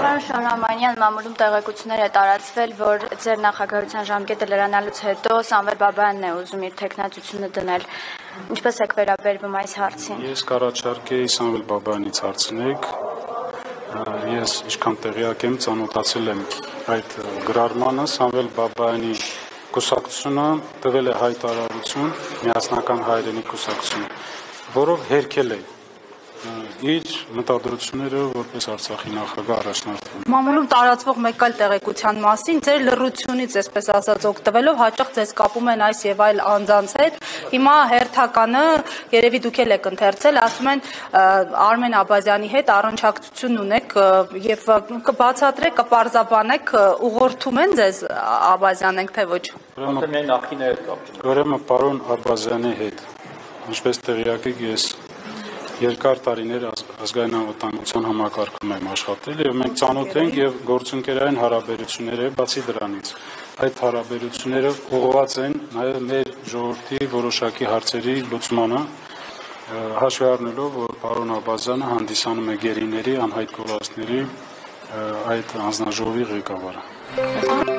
Պարոն Շահրամանյան, մամուլում տեղեկություններ է տարածվել, որ ձեր նախագահության ժամկետը լրանալուց հետո Սամվել Բաբայանն է ուզում իր թեկնածությունը դնել։ Ինչպես եք վերաբերվում այս հարցին։ Ես կառաջարկեի Սամվել Բաբայանից հարցնեք։ Ես ինչքան տեղյակ եմ, ծանոթացել եմ այդ գրառմանը, Սամվել Բաբայանի կուսակցությունը տվել է հայտարարություն, միասնական հայրենի կուսակցությունը, որով հերքել է իր մտադրությունները որպես Արցախի նախագահ առաջնորդում։ Մամուլում տարածվող մեկ այլ տեղեկության մասին ձեր լռությունից, այսպես ասած, օգտվելով հաճախ ձեզ կապում են այս եւ այլ անձանց հետ։ Հիմա հերթականը, երևի դուք էլ եք ընթերցել, ասում են Արմեն Աբազյանի հետ առնչակցություն ունեք եւ կբացատրեք, կպարզաբանեք, ուղղորդում են ձեզ Աբազյանենք թե ոչ։ Ուրեմն պարոն Աբազյանի հետ, ինչպես տեղյակ եք, ես երկար տարիներ ազգային անվտանգության համակարգում եմ աշխատել եւ մենք ծանոթ ենք եւ գործընկերային հարաբերություններ է, բացի դրանից այդ հարաբերությունները ուղղված են նաեւ մեր ժողովրդի որոշակի հարցերի լուծմանը, հաշվի առնելով, որ պարոն Աբազյանը հանդիսանում է գերիների, անհայտ կորածների այդ անձնաժողովի ղեկավարը։